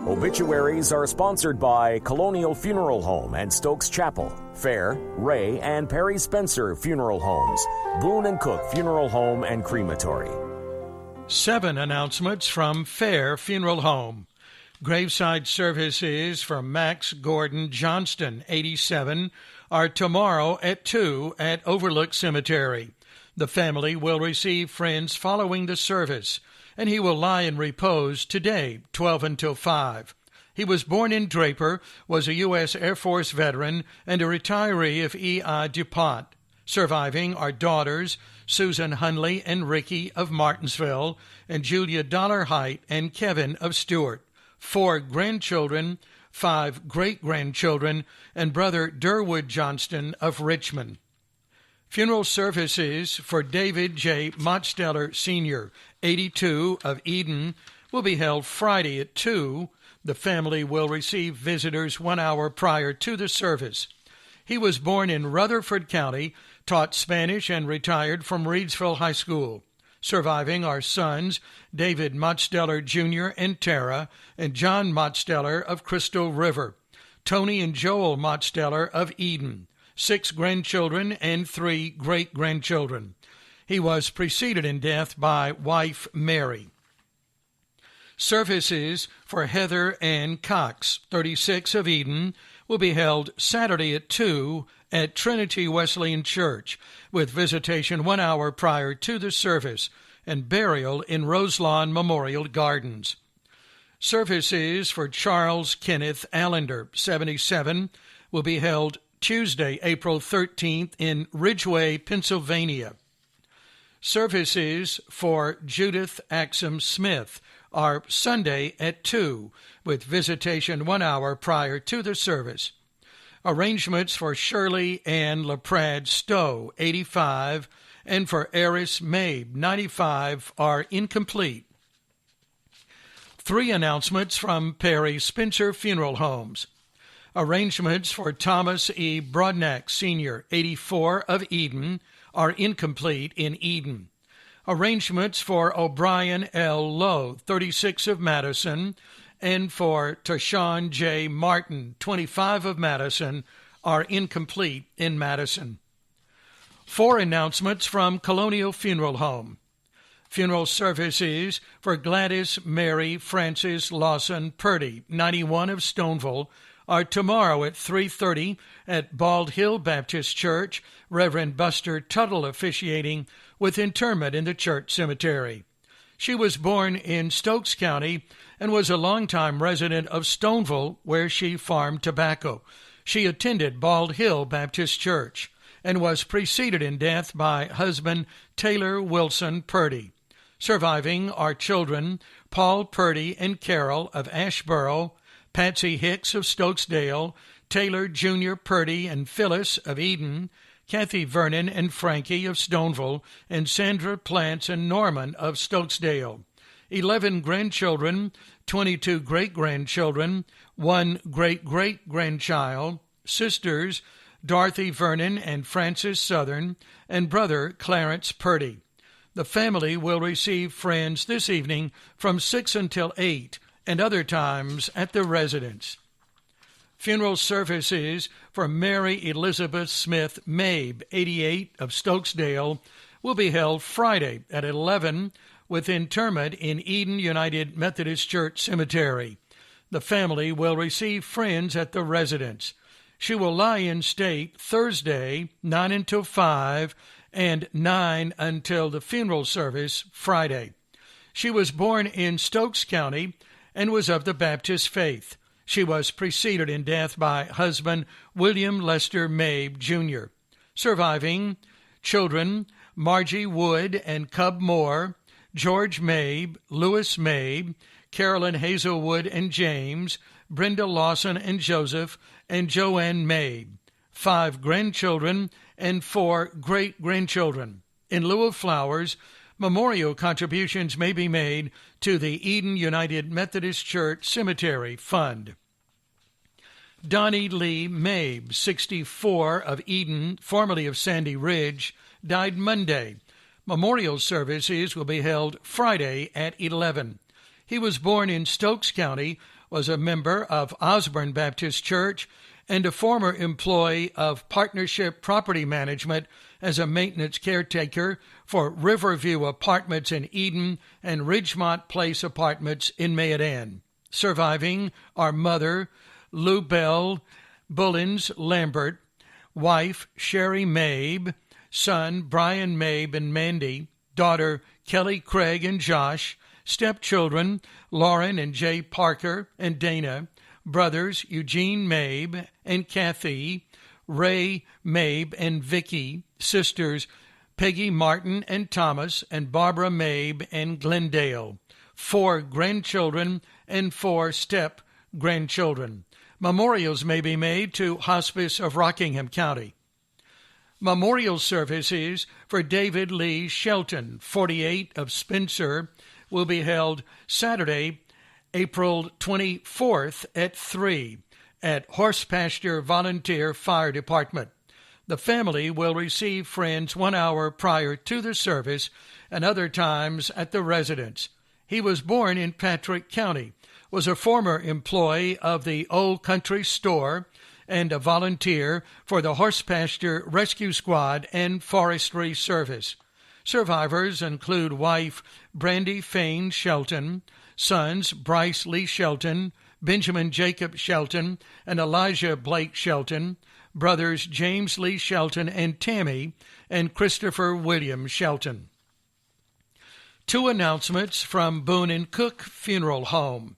Obituaries are sponsored by Colonial Funeral Home and Stokes Chapel, Fair, Ray, and Perry Spencer Funeral Homes, Boone & Cook Funeral Home and Crematory. 7 announcements from Fair Funeral Home. Graveside services for Max Gordon Johnston, 87, are tomorrow at 2 at Overlook Cemetery. The family will receive friends following the service, and he will lie in repose today, 12 until 5. He was born in Draper, was a U.S. Air Force veteran, and a retiree of E.I. DuPont. Surviving are daughters Susan Hunley and Ricky of Martinsville, and Julia Dollar-Height and Kevin of Stewart. 4 grandchildren, 5 great-grandchildren, and brother Durwood Johnston of Richmond. Funeral services for David J. Mottsteller, Sr., 82, of Eden, will be held Friday at 2. The family will receive visitors 1 hour prior to the service. He was born in Rutherford County, taught Spanish, and retired from Reedsville High School. Surviving are sons David Mottsteller, Jr. and Tara, and John Mottsteller of Crystal River, Tony and Joel Mottsteller of Eden, 6 grandchildren and 3 great-grandchildren. He was preceded in death by wife Mary. Services for Heather Ann Cox, 36, of Eden, will be held Saturday at 2 at Trinity Wesleyan Church, with visitation 1 hour prior to the service, and burial in Roselawn Memorial Gardens. Services for Charles Kenneth Allender, 77, will be held Tuesday, April 13th in Ridgeway, Pennsylvania. Services for Judith Axum Smith are Sunday at 2, with visitation 1 hour prior to the service. Arrangements for Shirley Ann LaPrade Stowe, 85, and for Eris Mabe, 95, are incomplete. 3 announcements from Perry Spencer Funeral Homes. Arrangements for Thomas E. Broadnack, Sr., 84, of Eden, are incomplete in Eden. Arrangements for O'Brien L. Lowe, 36, of Madison, and for Tashawn J. Martin, 25, of Madison, are incomplete in Madison. 4 announcements from Colonial Funeral Home. Funeral services for Gladys Mary Frances Lawson Purdy, 91, of Stoneville, are tomorrow at 3:30 at Bald Hill Baptist Church, Reverend Buster Tuttle officiating, with interment in the church cemetery. She was born in Stokes County and was a longtime resident of Stoneville, where she farmed tobacco. She attended Bald Hill Baptist Church and was preceded in death by husband Taylor Wilson Purdy. Surviving are children Paul Purdy and Carol of Ashboro, Patsy Hicks of Stokesdale, Taylor Jr. Purdy and Phyllis of Eden, Kathy Vernon and Frankie of Stoneville, and Sandra Plants and Norman of Stokesdale. 11 grandchildren, 22 great-grandchildren, 1 great-great-grandchild, sisters Dorothy Vernon and Frances Southern, and brother Clarence Purdy. The family will receive friends this evening from 6 until 8, and other times at the residence. Funeral services for Mary Elizabeth Smith Mabe, 88, of Stokesdale, will be held Friday at 11, with interment in Eden United Methodist Church Cemetery. The family will receive friends at the residence. She will lie in state Thursday, 9 until 5, and 9 until the funeral service Friday. She was born in Stokes County and was of the Baptist faith. She was preceded in death by husband William Lester Mabe, Jr. Surviving children Margie Wood and Cub Moore, George Mabe, Louis Mabe, Carolyn Hazelwood and James, Brenda Lawson and Joseph, and Joanne Mabe. 5 grandchildren and 4 great-grandchildren. In lieu of flowers, memorial contributions may be made to the Eden United Methodist Church Cemetery Fund. Donnie Lee Mabe, 64, of Eden, formerly of Sandy Ridge, died Monday. Memorial services will be held Friday at 11. He was born in Stokes County, was a member of Osborne Baptist Church and a former employee of Partnership Property Management as a maintenance caretaker for Riverview Apartments in Eden and Ridgemont Place Apartments in Mayodan. Surviving are mother Lou Bell Bullins Lambert, wife Sherry Mabe, son Brian Mabe and Mandy, daughter Kelly Craig and Josh, stepchildren Lauren and Jay Parker and Dana, brothers Eugene Mabe and Kathy, Ray Mabe and Vicky, sisters Peggy Martin and Thomas, and Barbara Mabe and Glendale, 4 grandchildren and 4 step-grandchildren. Memorials may be made to Hospice of Rockingham County. Memorial services for David Lee Shelton, 48, of Spencer, will be held Saturday, April 24th at 3 at Horse Pasture Volunteer Fire Department. The family will receive friends 1 hour prior to the service and other times at the residence. He was born in Patrick County, was a former employee of the Old Country Store, and a volunteer for the Horse Pasture Rescue Squad and Forestry Service. Survivors include wife Brandy Fain Shelton, sons Bryce Lee Shelton, Benjamin Jacob Shelton, and Elijah Blake Shelton, brothers James Lee Shelton and Tammy, and Christopher William Shelton. 2 announcements from Boone and Cook Funeral Home.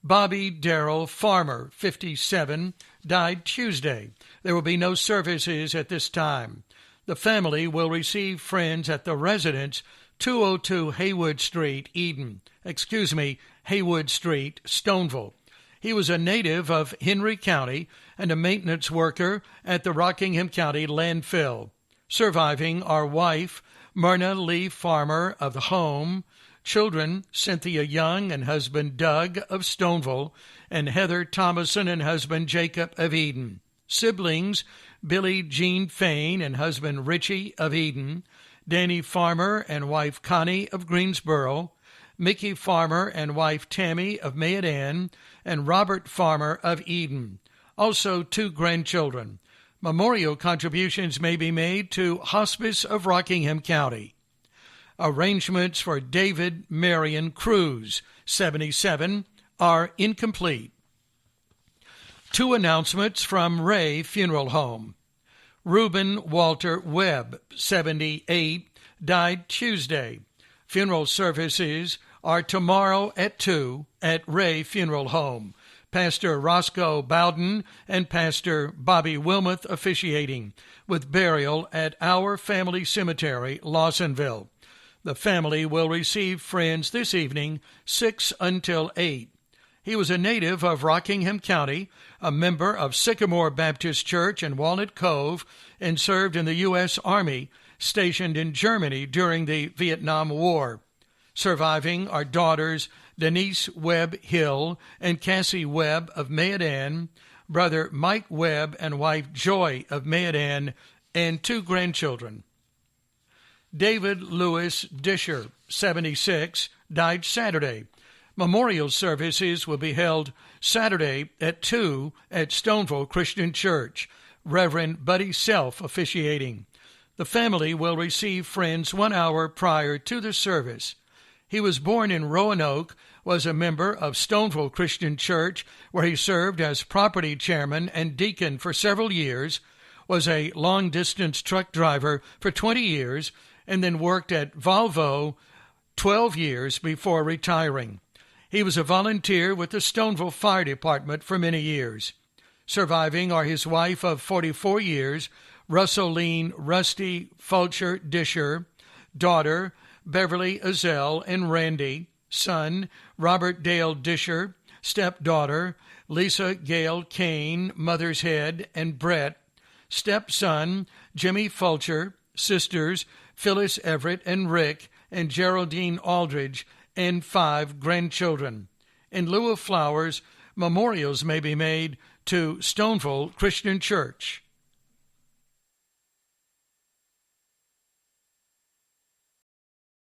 Bobby Darrell Farmer, 57, died Tuesday. There will be no services at this time. The family will receive friends at the residence, 202 Haywood Street, Haywood Street, Stoneville. He was a native of Henry County and a maintenance worker at the Rockingham County landfill. Surviving are wife Myrna Lee Farmer of the home, children Cynthia Young and husband Doug of Stoneville, and Heather Thomason and husband Jacob of Eden. Siblings Billy Jean Fain and husband Richie of Eden, Danny Farmer and wife Connie of Greensboro, Mickey Farmer and wife Tammy of Mayodan, and Robert Farmer of Eden. Also 2 grandchildren. Memorial contributions may be made to Hospice of Rockingham County. Arrangements for David Marion Cruz, 77, are incomplete. 2 announcements from Ray Funeral Home. Reuben Walter Webb, 78, died Tuesday. Funeral services are tomorrow at 2 at Ray Funeral Home. Pastor Roscoe Bowden and Pastor Bobby Wilmoth officiating, with burial at Our Family Cemetery, Lawsonville. The family will receive friends this evening, 6 until 8. He was a native of Rockingham County, a member of Sycamore Baptist Church in Walnut Cove, and served in the U.S. Army, stationed in Germany during the Vietnam War. Surviving are daughters Denise Webb Hill and Cassie Webb of Mayodan, brother Mike Webb and wife Joy of Mayodan, and 2 grandchildren. David Lewis Disher, 76, died Saturday. Memorial services will be held Saturday at 2 at Stoneville Christian Church, Reverend Buddy Self officiating. The family will receive friends 1 hour prior to the service. He was born in Roanoke, was a member of Stoneville Christian Church, where he served as property chairman and deacon for several years, was a long-distance truck driver for 20 years, and then worked at Volvo 12 years before retiring. He was a volunteer with the Stoneville Fire Department for many years. Surviving are his wife of 44 years, Russelline Rusty Fulcher Disher, daughter Beverly Azell and Randy, son Robert Dale Disher, stepdaughter Lisa Gale Kane, Mother's Head, and Brett, stepson Jimmy Fulcher, sisters Phyllis Everett and Rick, and Geraldine Aldridge, and 5 grandchildren. In lieu of flowers, memorials may be made to Stoneville Christian Church.